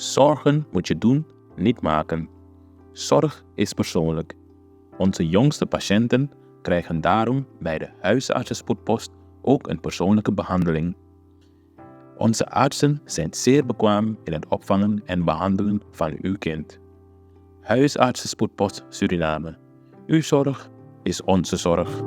Zorgen moet je doen, niet maken. Zorg is persoonlijk. Onze jongste patiënten krijgen daarom bij de huisartsenspoedpost ook een persoonlijke behandeling. Onze artsen zijn zeer bekwaam in het opvangen en behandelen van uw kind. Huisartsenspoedpost Suriname. Uw zorg is onze zorg.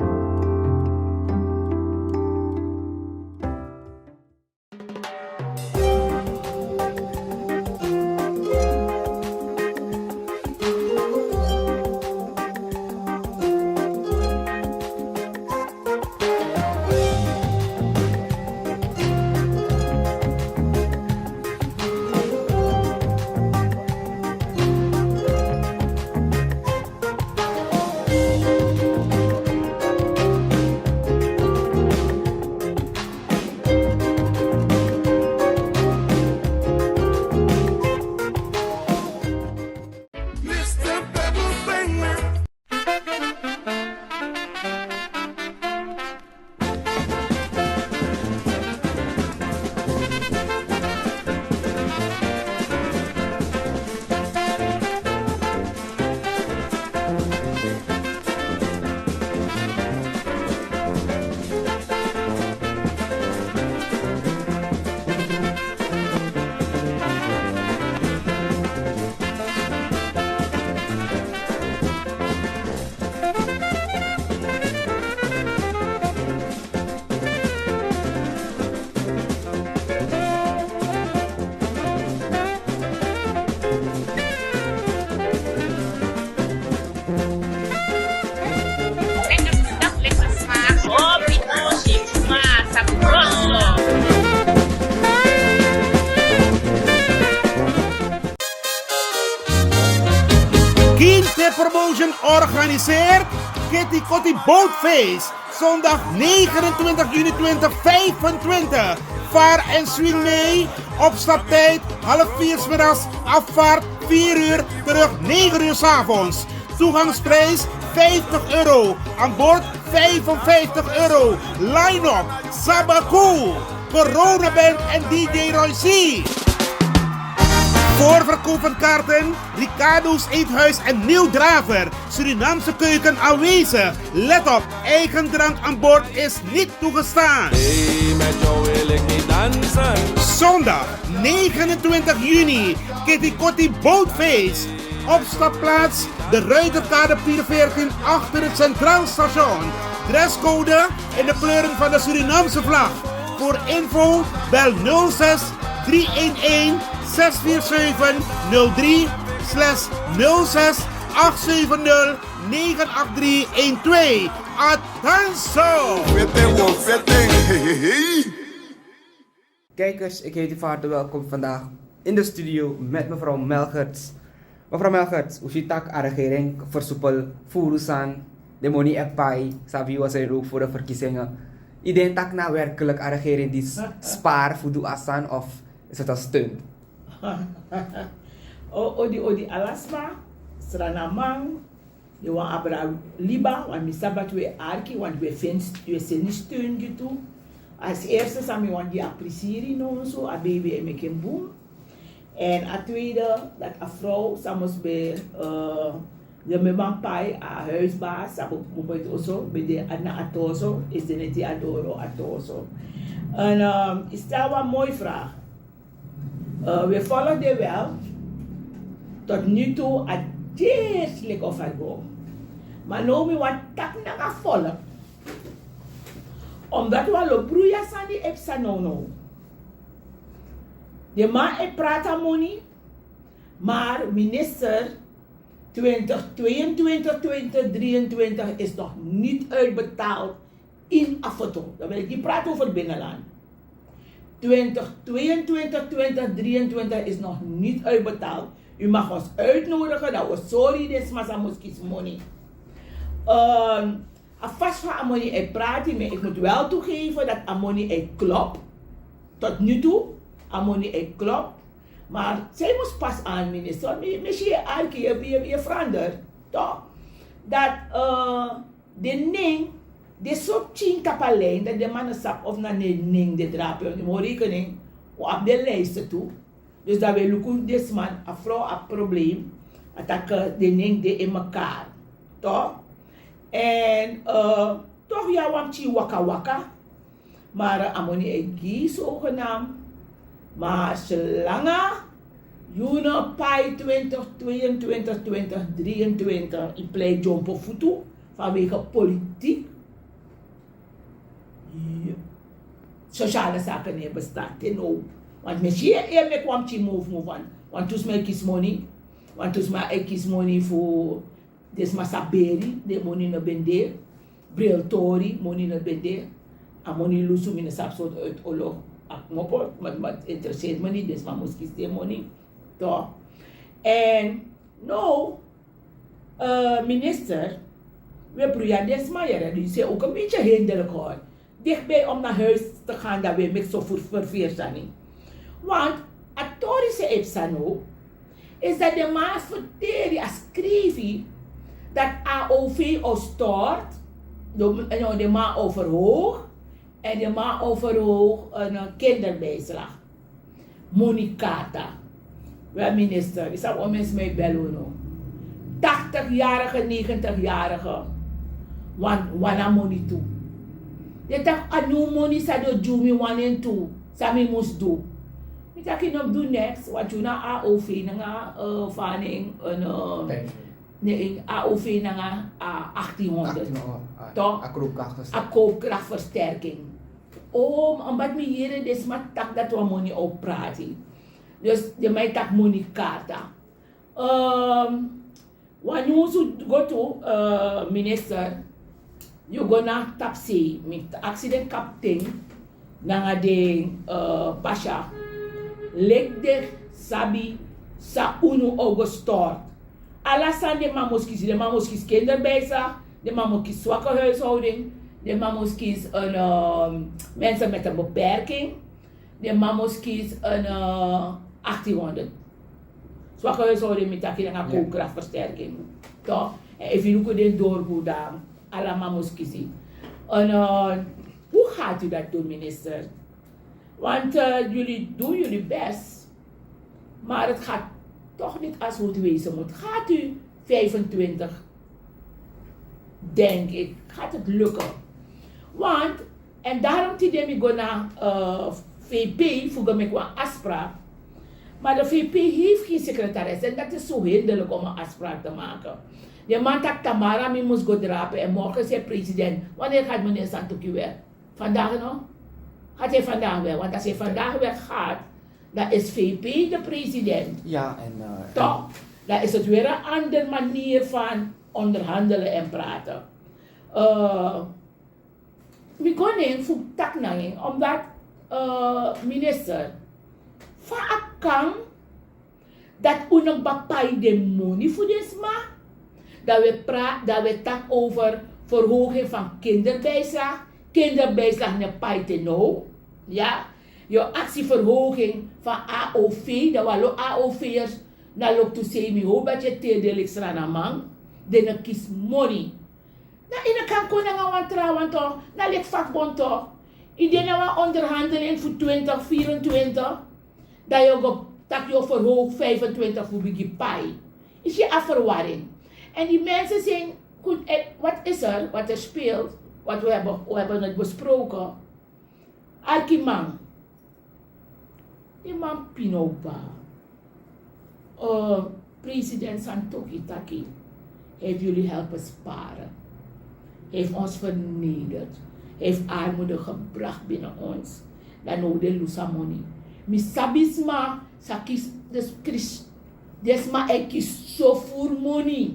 Kinte Promotion organiseert Kitty Kotti Boatface. Zondag 29 juni 2025. Vaar en swing mee. Opstaptijd 3:30 's middags. Afvaart 4 uur. Terug 9 uur 's avonds. Toegangsprijs €50. Aan boord €55. Line-up Sabaku, Corona Band en DJ Roy C. Voorverkoop van kaarten, Ricardo's Eethuis en Nieuw Draver. Surinaamse keuken aanwezig. Let op, eigen drank aan boord is niet toegestaan. Hey, met jou wil ik niet dansen. Zondag 29 juni, Kitty Kotti Boatface. Opstapplaats, de Ruiterkade 44 achter het Centraal Station. Dresscode in de kleuren van de Surinaamse vlag. Voor info bel 06 311 647 03 /06 870 983 12. Attenzo! Kijkers, ik heet u van harte welkom vandaag in de studio met mevrouw Melgerts. Mevrouw Melgerts, hoe ziet de regering versoepel Furusan, de money epai, sabi was er ook voor de verkiezingen. Iedereen tak nou werkelijk een regering die spaar voor de asan of is het een stunt? Odi alasma, sranamang, je wan abra liba, wan misabat we arki, want we zijn steun gitu. Als eerste sami wan die appreciëren no zo, a baby en make een boom. En a tweede, dat een vrouw samos bij de memang pai a huisbaas, sabo moet also bij de adna atoso, is de net adoro atoso. En is stel een mooie vraag. We volgen wel tot nu toe het eerlijk of het go. Maar nu we wat tak na gaan volgen. Omdat we lo broeia san die epsa no. De man praat money, maar minister 2022, 2023 is nog niet uitbetaald in Afoto. Dan wil ik die praten over het binnenland. 2022, 2023 is nog niet uitbetaald. U mag ons uitnodigen dat we sorry des masamuskis money. Vast van Amoni praat, maar ik moet wel toegeven dat Amoni klopt. Tot nu toe, Amoni klopt. Maar zij moest pas aan, minister. Misschien elke keer je verandert. Toch? Dat de ning, de soort tien kapalijn, dat de mannen sap of naar de ning de drapen, de rekening op de lijst toe. Dus dat we lukken deze man, een vrouw, een probleem. Dat de ding in elkaar. Toch? En toch ja, want je waka waka. Maar amoni egi zogenaamd. Maar zolang Juna Pai 2022, 2023 in pleit jompo futu vanwege politiek. Sociale zaken niet bestaat. Want misschien ik kwam te move van. Want toen mij kies money. Want toen mij kies money voor desma saberi, de money na bende, bril tori, money na bende, a money lusu mine sapsot uit olo. Ak mopo, maar interesseert me niet, desma moest kies de money. Toch? En nou, minister, we proberen desma jaren, dus ook een beetje hinderlijk hoor. Dichtbij om naar huis te gaan, dat we met zo verveerd zijn. Want, het torische epsano, is dat de maas verteren als schreef dat AOV stort, de maas overhoog en de maas overhoog een kinderbijslag. Monikata. Wel minister, is dat om mensen mij bellen? 80-jarige, 90-jarige, want wana money toe. Je dacht, anu money sa do jumi 1 en 2, sami moest doen. Ik dacht, je nog doen next, want je na AOV na vanning een AOV na 1800. Toch? A koopkrachtversterking. Omdat me hier is maar tak dat we money op praten. Dus de mij tak money karta. Wanneer je go to minister, you go na tapsi met accident captain na de pasha. Lek de sabi sa uno augustort. Alasan de mamos kies kinderbijslag, de mamos kies zwakke huishouding, de mamos kies mensen met een beperking, de mamos kies een 1800. Zwakke huishouding met een koopkrachtversterking. Toch? En if je ook dit doorgoed dan, alle mamos kiezen. Hoe gaat u dat doen, minister? Want jullie doen jullie best, maar het gaat toch niet als hoe het wezen moet. Gaat u 25, denk ik, gaat het lukken? Want, en daarom tidem ik go naar VP, voegen me qua afspraak. Maar de VP heeft geen secretaris en dat is zo hinderlijk om een afspraak te maken. De man tak Tamara, mi moest go drapen en morgen zei president, wanneer gaat meneer Santoki weg? Vandaag nog? Gaat hij vandaag weg? Want als hij vandaag weg gaat, dan is VP de president. Ja, en... Toch? Dan is het weer een andere manier van onderhandelen en praten. We kunnen voor taknanging, omdat minister, vaak kan dat unang bapay de money voor desma, dat we tak over verhoging van kinderbijslag naar PAITENO, ja, je actieverhoging van AOV, dat we AOV'ers naar lok to semi ho budget teerdelijk stranamang, de kies money. Na in de kan konen gaan trouwen toch, na lek vakbond toch, iedereen we onderhandeling voor 2024, dat je tak je verhoog 25 voor bigi pai. Is je afverwarring. En die mensen zijn, goed, wat is er, wat er speelt, wat we hebben het besproken. Arkimang. Die man Pinoba. President Santoki Taki heeft jullie helpen sparen. Heeft ons vernederd. Heeft armoede gebracht binnen ons. Dan ook de Lusamoni. Misabisma, sakis, desma ekis zo voor money.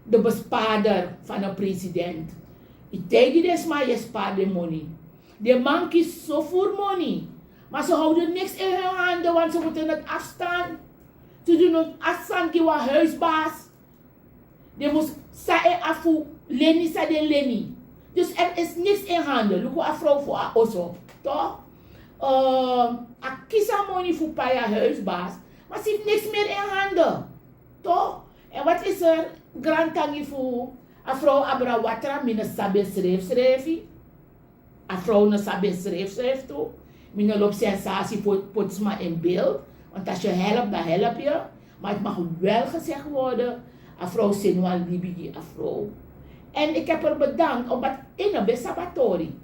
De bespaarder van een president. Ik tegen desma je spaart de money. De man kiest zo voor money. Maar ze houden niks in hun handen, want ze moeten het afstaan. Ze doen het afstaan, die was huisbaas. Die moest sae afu, leni sa de leni. Dus er is niks in handen. Look wat vrouw voor haar osso. Toch? A kisa money voor paya huisbaas. Maar ze heeft niks meer in handen. Toch? En wat is er? Grantangi voor a vrouw abra watra, mine sabe schreef. A vrouw na sabe schreef toe. Mine loopt sensatie potsma in beeld. Want als je helpt, dan help je. Maar het mag wel gezegd worden, afro Senwal Libi afro. En ik heb er bedankt, omdat in een sabatori,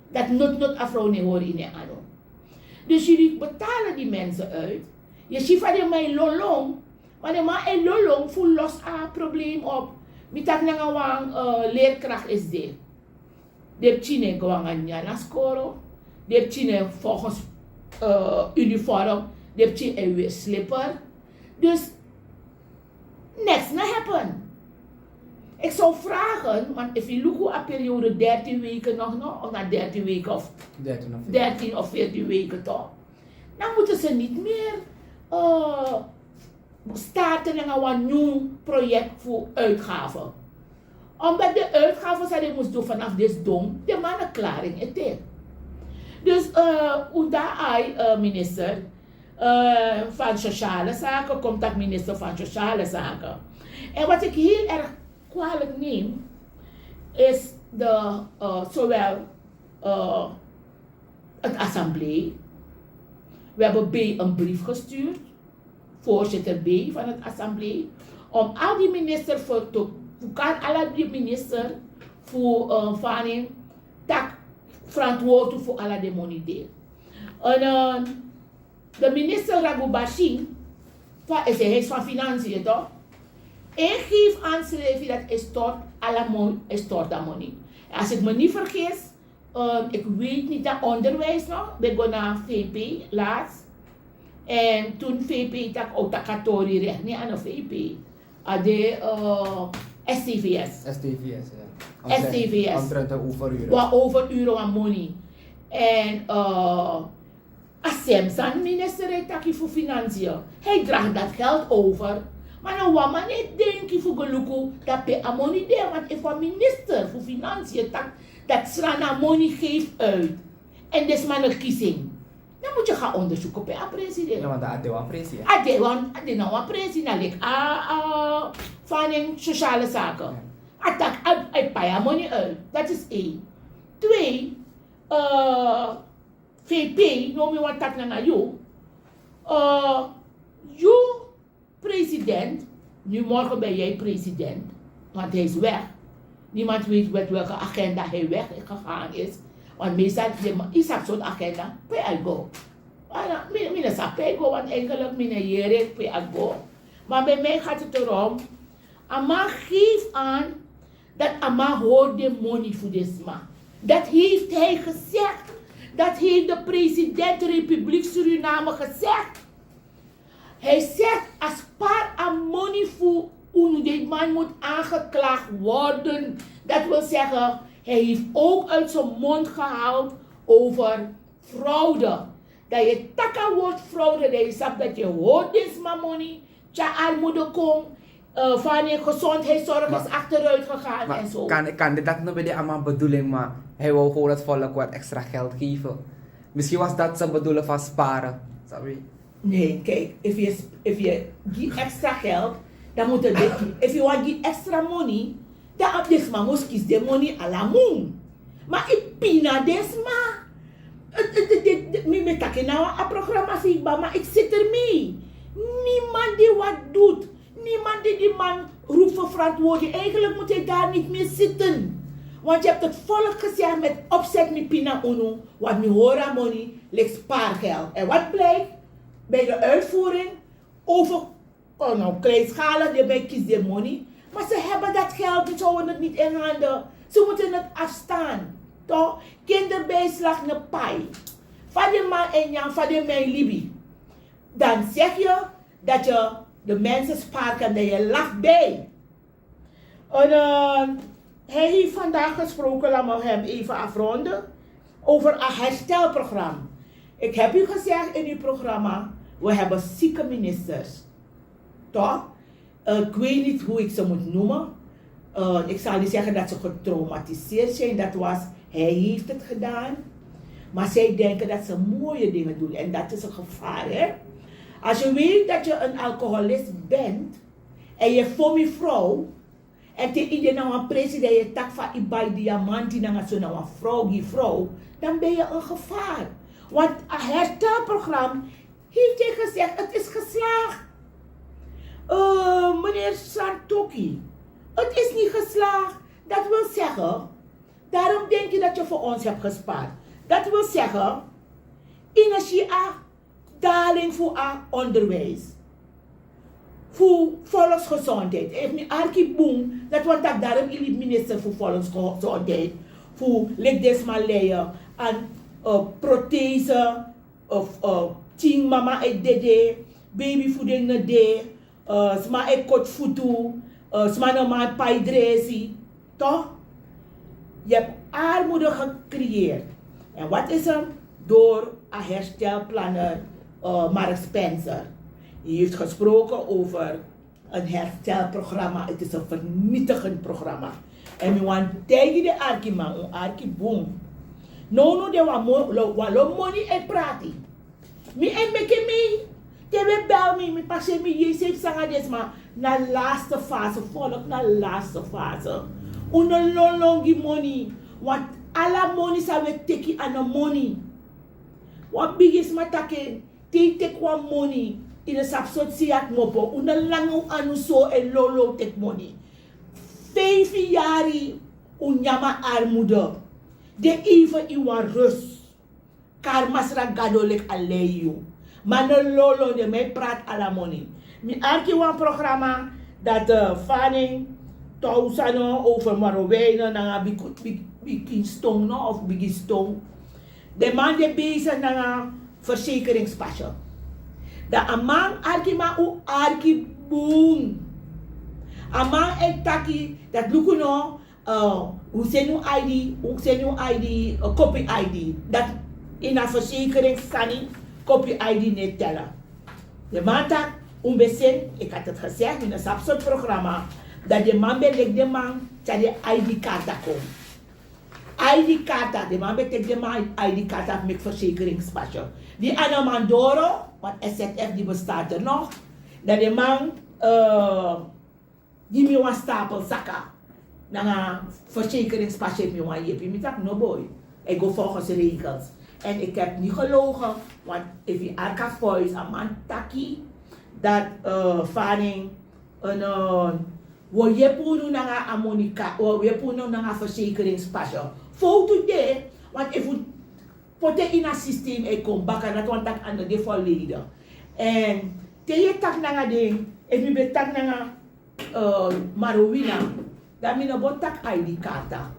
dat not afro ne hoor in de ano. Dus jullie betalen die mensen uit. Je ziet van die mij lolong, maar de man en lolong voel los aan probleem op. Mitak na nga wang leerkracht is dit. De Chine gewoon aan Jana scoren. De Chine volgens uniform. De Chine weer slipper. Dus niks na happen. Ik zou vragen, want als je look op periode 13 weken nog, of na 13 weken of 13 of 14 weken toch, dan moeten ze niet meer starten en een nieuw project voor uitgaven. Omdat de uitgaven die moest doen vanaf dit dom, de mannenklaring is dit. Dus minister van Sociale Zaken, contactminister van Sociale Zaken. En wat ik heel erg kwalijk neem, is zowel het assemblee. We hebben B een brief gestuurd, voorzitter B van het assemblee, om al die ministers voor alle die minister voor vanning tak verantwoordelijk voor alle demonideren. En de minister Ragubashi, is hij van Financiën toch? En geeft aanschrijven dat is stort alle money. Als ik me niet vergis, ik weet niet dat onderwijs nog, we gaan naar VP laatst. En toen VP tak otakatori recht, niet aan de VP. De STVS. STVS, ja. STVS. Omtrent de overuren. Wat overuren aan money. En Assemsan minister heeft voor financiën. Hij draagt dat geld over. Maar nou wat man niet denkt voor gelukkig dat hij money deed. Want if een minister voor financiën dat strana money geeft uit. En dus maar een kiezing. Dan moet je gaan onderzoeken bij de president. Ja, want dat is wel president. Dat is nou een president. Van een sociale zaken. Hij paait money uit. Dat is 1. 2. VP, noem je wat dat naar jou. You president, nu morgen ben jij president, want hij is weg. Niemand weet met welke agenda hij weggegaan is. Want meestal is dat zo'n agenda, pay I go. Mine sa pay go, want eigenlijk mine jere pay I go. Maar bij mij gaat het erom, Ama geeft aan dat Ama hoort de money voor deze man. Dat heeft hij gezegd. Dat heeft de president de Republiek Suriname gezegd. Hij zegt, als paar aan money voor deze man moet aangeklaagd worden. Dat wil zeggen, hij heeft ook uit zijn mond gehaald over fraude. Dat je taka woord fraude, dat je zegt dat je hoort deze man money. Tja armoede komt. Van je gezondheidszorg is achteruit gegaan en zo. Kan dat nou bij de allemaal bedoeling, maar hij wil gewoon het volk wat extra geld geven. Misschien was dat zijn bedoeling van sparen. Sorry. Nee, kijk, if je geeft extra geld, dan moet je if you want give extra money, dan op deze man moet kies de money à la moon. Maar ik pina deze man. Ik met dat nou een programma zie maar ik zit ermee. Niemand die wat doet. Niemand die man roept voor verantwoording. Eigenlijk moet hij daar niet meer zitten. Want je hebt het volk gezegd met opzet met Pina Uno. Wat nu horen money ligt spaargeld. En wat blijkt? Bij de uitvoering over kleinschalig, die kies de money. Maar ze hebben dat geld, dus ze houden het niet in handen. Ze moeten het afstaan. Toch? Kinderbijslag een paai. Van de man en Jan, van de man Libi. Dan zeg je dat je de mensen spaart en dat je lacht bij. En, hij heeft vandaag gesproken, laat me hem even afronden, over een herstelprogramma. Ik heb u gezegd in uw programma, we hebben zieke ministers. Toch? Ik weet niet hoe ik ze moet noemen. Ik zal niet zeggen dat ze getraumatiseerd zijn, dat was, hij heeft het gedaan. Maar zij denken dat ze mooie dingen doen en dat is een gevaar, hè? Als je weet dat je een alcoholist bent en je voor je vrouw en te iedereen nou een president je tak van bij diamantie naar zo'n vrouw, dan ben je een gevaar. Want een herstelprogramma heeft hij gezegd, het is geslaagd. Meneer Santoki, het is niet geslaagd. Dat wil zeggen, daarom denk je dat je voor ons hebt gespaard. Dat wil zeggen, daling voor onderwijs. Voor volksgezondheid. Heeft me arki boom, dat want dat daarom is minister voor volksgezondheid. Voor lekdesmaleien en prothese of ting mama et dede, babyvoeding na de, sma et kot futu, sma na ma pai dresi. Toch? Je hebt armoede gecreëerd. En wat is er? Door een herstelplanner Mark Spencer. Hij heeft gesproken over een herstelprogramma. Het is een vernietigend programma. En we want tegen de arkiman, een arkiboom. No, de walo money en prati. Mi en meke mi. Te bel mi passe mi je sef sangades ma na laatste fase, volk na laatste fase. Una longi money. Want alla money sa we teki an money. Wat bigis matake, take one money. In een sapsot siak mopo. Una lango anu so en lolo tek money. 5 jaar unyama armoede. De even iwan rust. Karmasra gadolek aleyu. Maar no lolo de mij praat alla money. Mi arki wan programma dat fanning tausano over Marowijnen na Bikingstone no of Bigistone. De man de bezig na verzekeringspasje. De amang arki ma u arki boom. Amang ek taki dat luku no usenu ID, copy ID. Dat in een verzekeringsstanning copy ID niet tellen. De man tak onbezin, ik had het gezegd in een sapsot programma, dat de man belegt de man dat de ID-kaart komt. ID-kaart, de man betekent de man ID-kaart met verzekeringspasje. Die andere man doro, want SZF die bestaat er nog, dat de man die me een stapel zakken. Na verzekeringspasje me een jeepje. Ik dacht, no boy, ik ga volgens de regels. En ik heb niet gelogen, want if je arka voice, een man taki, dat fanning we jepoenu na amonika, we jepoenu na verzekeringspasje. Foto de, want if je pote in een systeem ik kom bakken, dat want dat aan de volledig. En te je tak na ding, if je betak na Marowina, dan mina botak ID kata.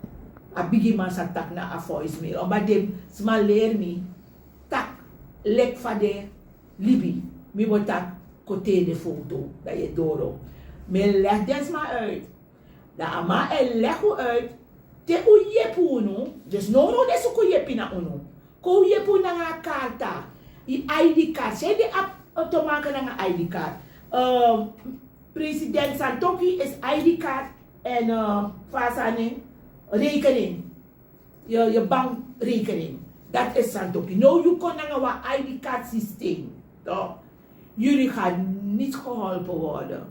A bigi man sa tak na a voicemail. Omdat dem sma leer mi tak lek fa de libi. Mi botak kote de foto dat je doro. Me leg des maar uit. Da ama leg u uit. Te u yepu nu. Dus no desu ko yepi na unu. Ko yepu na nga karta. I ID card. Say de automaka na nga ID card. President Santoki is ID card en fasane rekening. Je bankrekening. Dat is Santoki. Nou, je kon naar een ID card systeem. Toch? Jullie gaan niet geholpen worden.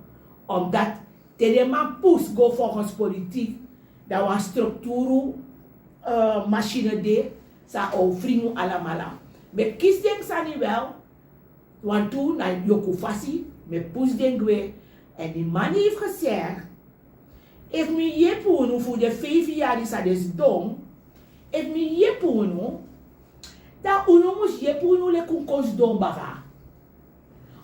Omdat de man poes go volgens politiek. Dat was structuur machine de. Sa o fringu alamala. Me kies denk sa niet wel. Want toen na Yokufasi. Me poes denk we. En die man heeft gezegd. If me yepunu voor de 5 jaar is dus dom. If me yepunu. Dan uno mus yepunu le kunkos dom baga.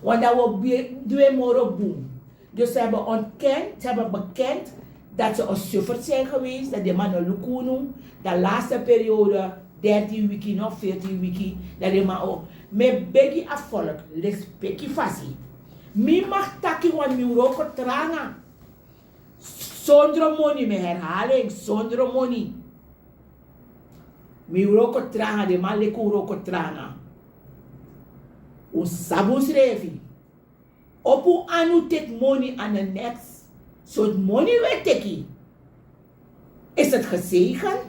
Want dat we twee moro boom. Dus ze hebben ontkend, ze hebben bekend dat ze een sufferd zijn geweest. Dat de mannen lukunu. De laatste periode, 13 wiki, nog 14 wiki. Dat de man ook. Me begi afvolk, les peki fasi. Mi mag taki wan mi roko tranga. Zonder money, mijn herhaling, zonder money. Mi roko tranga, de man leku roko tranga. Un sabus revi. Opu anu take money aan de next. So money we teki. Is het gezegend?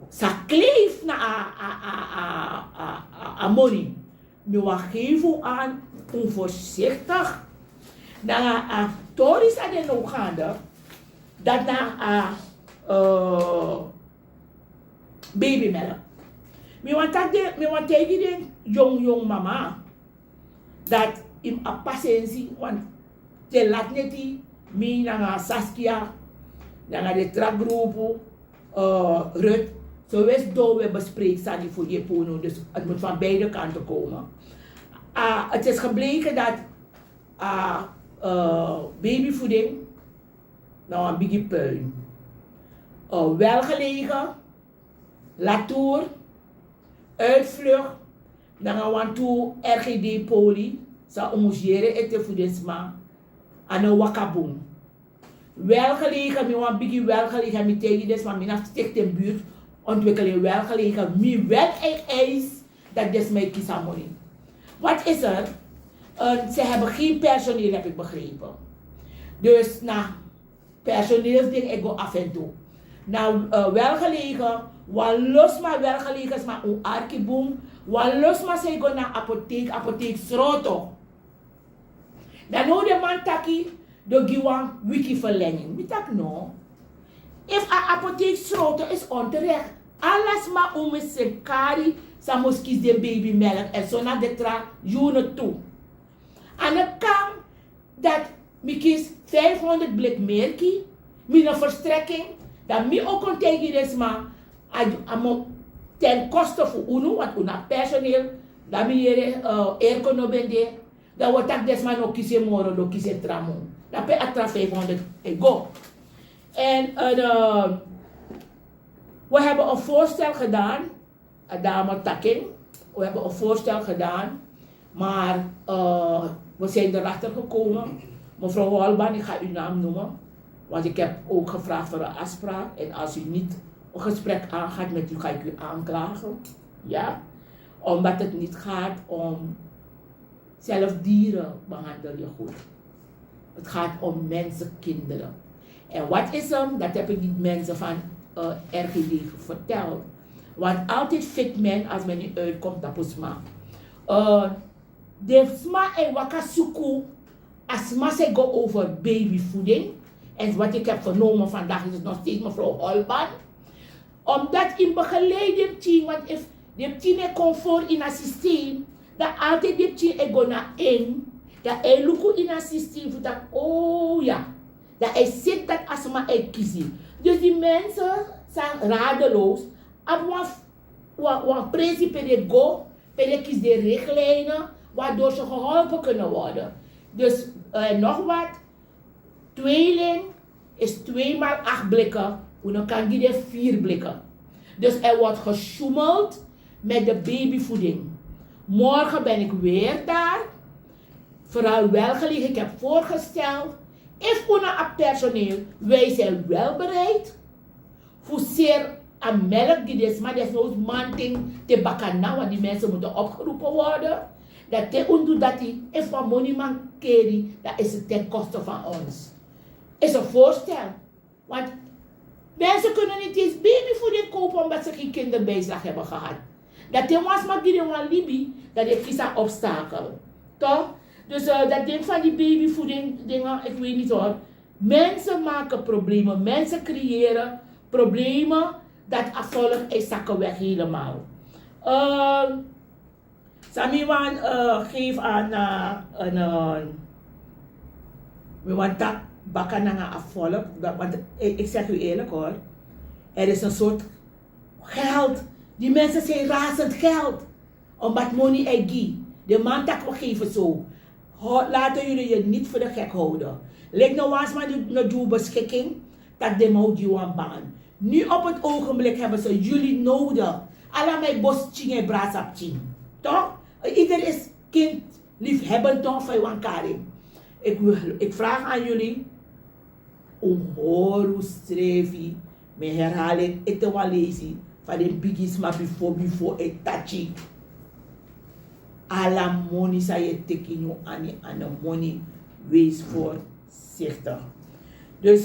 Sa kleef na a money. Mi wa geven aan onvoorzichtig. Na a toris aan de Oeganda. Dat na babymelk. Me want tegen de jong mama. dat in a patiëntie, want te laat net die, mi na Saskia, na de trakgroep, Rut, zo wees door we bespreken staan voor je pono, dus het moet van beide kanten komen. Het is gebleken dat babyvoeding, nou een beetje puin, welgelegen, latour, uitvlucht, dan gaan we toe RGD poli, sa omosjeren eten voedingsma, aan een wakaboom. Welgelegen, mi wan bigi welgelegen, mi tegen des, maar mi na sticht in buurt, ontwikkeling welgelegen, mi wel eis, dat des mij kiezen money. Wat is er? Ze hebben geen personeel, heb ik begrepen. Dus, personeelsding, ik go af en toe. Welgelegen, wat los maar welgelegen is maar een arkiboom, wat los maar ze go naar apotheek Sroto. Dan nou de man taki, do giwan wiki verlenging. Wie tak no? If a apotheek Sroto is onterecht, alles maar om zijn kari, sa moskis de babymelk en zo naar de tra, june toe. En dan kan dat mi kies 500 blik merkie, mi een verstrekking, dat mi ook kon tegen deze man, ten koste voor UNO, want UNO personeel, dat mi aircono bende, dat wordt ook deze man ook kiezen morgen, ook kiezen tramon. Dat ben atra 500 go. En we hebben een voorstel gedaan, dame Taking, we hebben een voorstel gedaan, maar we zijn erachter gekomen. Mevrouw Holban, ik ga uw naam noemen, want ik heb ook gevraagd voor een afspraak. En als u niet een gesprek aangaat met u, ga ik u aanklagen. Ja? Omdat het niet gaat om, zelf dieren behandel je goed. Het gaat om mensen, kinderen. En wat is hem? Dat heb ik niet mensen van RGD verteld. Want altijd fit men als men niet uitkomt, dat is maar. De sma en wakasuku, als ma se go over babyvoeding. En wat ik heb vernomen vandaag is het nog steeds mevrouw Holban. Omdat in begeleiding team, want if de team comfort in een systeem, dat altijd de team go naar één, dat hij lukt in een systeem, voor dat, oh ja, dat hij zit dat als ma kiezen. Dus die mensen zijn radeloos. Op principe de go, per kies de richtlijnen, waardoor ze geholpen kunnen worden. Dus nog wat, tweeling is 2 maal 8 blikken, en dan kan die de 4 blikken. Dus er wordt gesjoemeld met de babyvoeding. Morgen ben ik weer daar, vooral welgelegen, ik heb voorgesteld, if una personeel, wij zijn wel bereid, voor zeer aan melk die des maar desnoods manting te bakken, want die mensen moeten opgeroepen worden. Dat te undoet dat die, if van money man keri, dat is het ten koste van ons. Is een voorstel. Want mensen kunnen niet eens babyvoeding kopen omdat ze geen kinderbijslag hebben gehad. Dat de was maar die een Libi, dat is een obstakel. Toch? Dus dat ding van die babyvoeding dingen, ik weet niet hoor. Mensen maken problemen, mensen creëren problemen, dat afvallig is zakken weg helemaal. Samiwan geef aan we want dat bakken naar afvallig, want ik zeg u eerlijk hoor, er is een soort geld, die mensen zijn razend geld, omdat money egi, de man dat we geven zo, laten jullie je niet voor de gek houden. Lijkt nou was maar de beschikking, dat de moudi aan baan. Nu op het ogenblik hebben ze jullie nodig. Allemaal bos ching en brasap ching. Toch? Ieder is kind liefhebbend toch van Wan Karim. Ik vraag aan jullie om horu strevi me herhalen ete walezi van de bigis maar before et tachi. Alla money sa je tekinu aan de money wees voorzichtig. Dus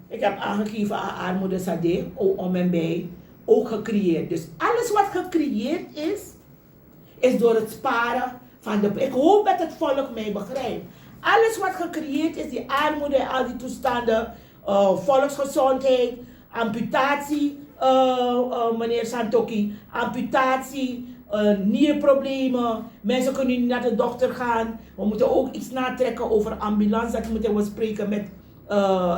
ik heb aangegeven aan armoede Sade, om en bij, ook gecreëerd. Dus alles wat gecreëerd is door het sparen van de... Ik hoop dat het volk mij begrijpt. Alles wat gecreëerd is, die armoede en al die toestanden, volksgezondheid, amputatie, meneer Santoki, amputatie, nierproblemen. Mensen kunnen niet naar de dokter gaan. We moeten ook iets natrekken over ambulance. Dat moeten we spreken met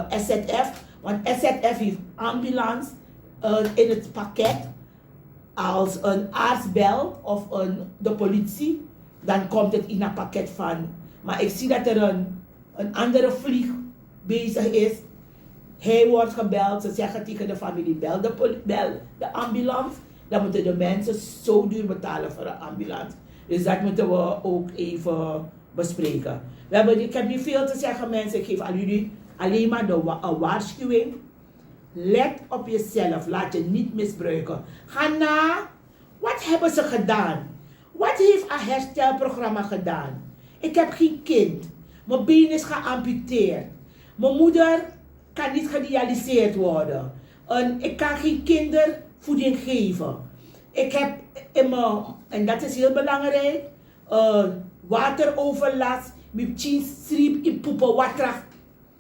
SZF. Want SZF heeft ambulance in het pakket. Als een arts belt of de politie, dan komt het in een pakket van. Maar ik zie dat er een andere vlieg bezig is. Hij wordt gebeld, ze zeggen tegen de familie, bel de ambulance. Dan moeten de mensen zo duur betalen voor een ambulance. Dus dat moeten we ook even bespreken. Ik heb niet veel te zeggen mensen, ik geef aan jullie alleen maar een waarschuwing. Let op jezelf, laat je niet misbruiken. Ga na, wat hebben ze gedaan? Wat heeft een herstelprogramma gedaan? Ik heb geen kind. Mijn been is geamputeerd. Mijn moeder kan niet gedialyseerd worden. Ik kan geen kindervoeding geven. Ik heb en dat is heel belangrijk, wateroverlast. Met 10 strip in poepen water.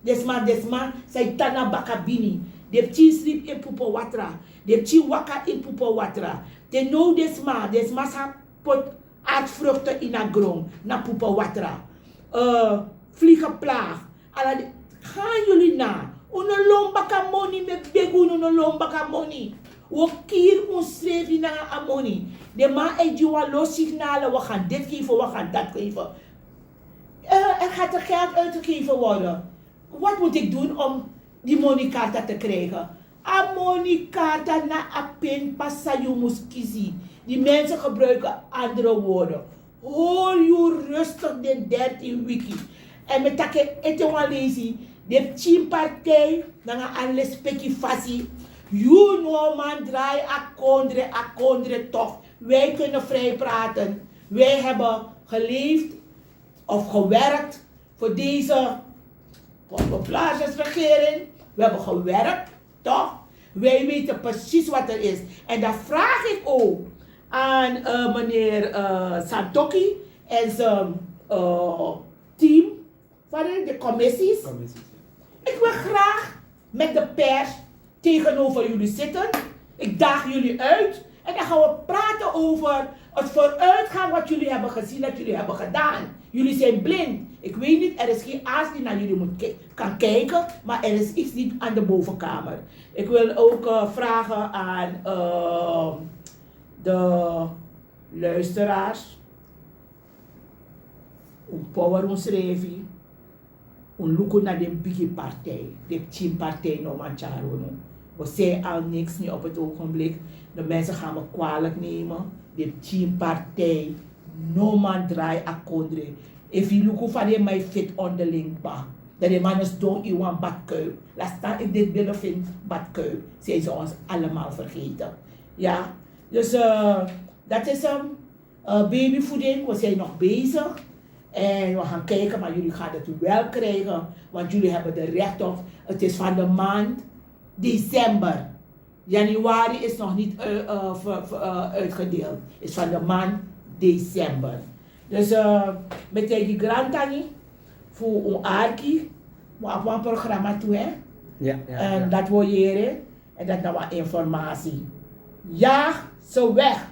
Desma, zij tana bakabini. De 10 strip in poepen water. De 10 waka in poepen water. De no desma sa pot aardvruchten in a grond. Na poepen water. Vliegenplaag. Gaan jullie na. Uno lombaka money met begun uno lombaka money. We kier ons schreef naar amoni. De man en juwa los signalen. We gaan dit geven, we gaan dat geven. Er gaat er geld uitgegeven worden. Wat moet ik doen om die moneykaarten te krijgen? A moneykaarten na a pen pasayu muskisi. Die mensen gebruiken andere woorden. Hoor je rustig de 13 wiki. En met dat eten we lezen. De 10 partij, dan gaan alle spekkie fasi. You know man, draai a kondre toch. Wij kunnen vrij praten. Wij hebben geleefd of gewerkt voor deze plaatsregering. We hebben gewerkt, toch? Wij weten precies wat er is. En dat vraag ik ook aan meneer Santoki en zijn team van de commissies. Ik wil graag met de pers tegenover jullie zitten. Ik daag jullie uit. En dan gaan we praten over het vooruitgaan wat jullie hebben gezien, dat jullie hebben gedaan. Jullie zijn blind. Ik weet niet, er is geen arts die naar jullie kan kijken, maar er is iets niet aan de bovenkamer. Ik wil ook vragen aan de luisteraars. Om power ons revi. Om lukken naar de biggie partij. De team partij no mancharo no. We zeggen al niks nu op het ogenblik. De mensen gaan me kwalijk nemen. De teampartij. No man draai a kondre. If you look over there, my fit onderling ba. Dat de mannen doen iwan badkuip. Laat staan ik dit willen vind badkuip. Zijn ze ons allemaal vergeten. Ja. Dus dat is hem. Babyvoeding. We zijn nog bezig. En we gaan kijken, maar jullie gaan het wel krijgen. Want jullie hebben er recht op. Het is van de maand december. Januari is nog niet uitgedeeld. Het is van de maand december. Dus met die grantani voor een arki, maar op een programma toe hè. Ja. En dat wil je en dat nou wat informatie. Jaag ze weg.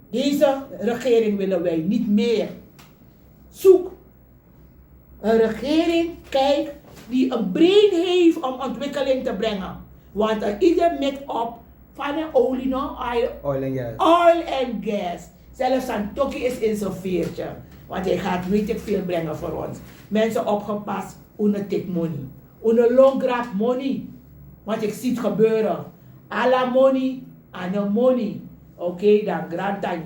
Deze regering willen wij niet meer. Zoek een regering, kijk, die een brein heeft om ontwikkeling te brengen. Want ieder met op van een olie, no? Oil and gas. Zelfs Santoki is in zijn veertje. Want hij gaat weet ik veel brengen voor ons. Mensen opgepast, onder take money. Onder long grab money. Want ik zie het gebeuren. Alla money, aan money. Oké, dan grantani.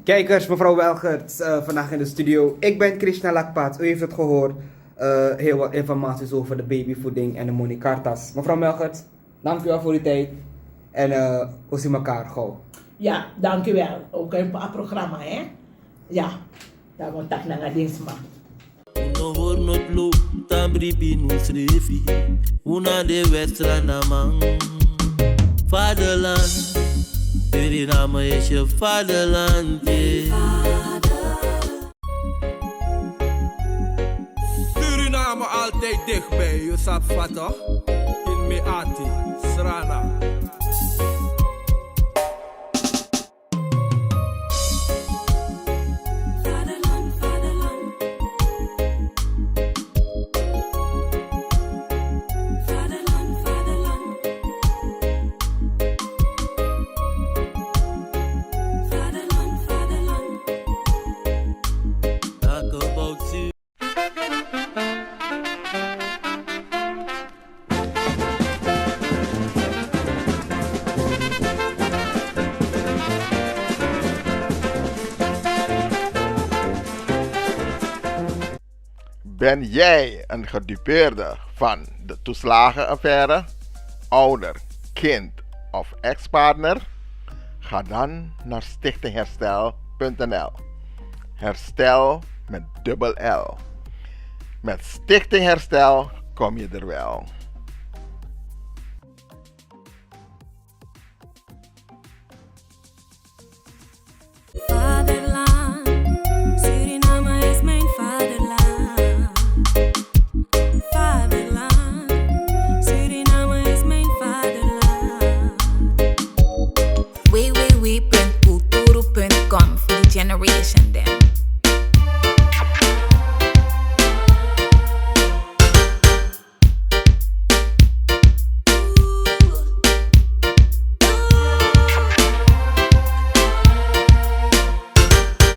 Kijkers, mevrouw Welgerts, vandaag in de studio. Ik ben Krishna Lakpaat. U heeft het gehoord. Heel wat informaties over de babyvoeding en de moneykartas. Mevrouw Welgerts, dank u wel voor uw tijd. En we zien elkaar gauw. Ja, dank u wel. Ook een programma, hè? Ja, daar wordt tak naar dinsdag. No hoor not lo, tambri binus refi. Una de westra namang. Vaderland, Suriname is je vaderland. Suriname altijd dichtbij, je sapt toch? In Meati, Srana. Ben jij een gedupeerde van de toeslagenaffaire, ouder, kind of ex-partner? Ga dan naar stichtingherstel.nl. Herstel met dubbel L. Met Stichting Herstel kom je er wel.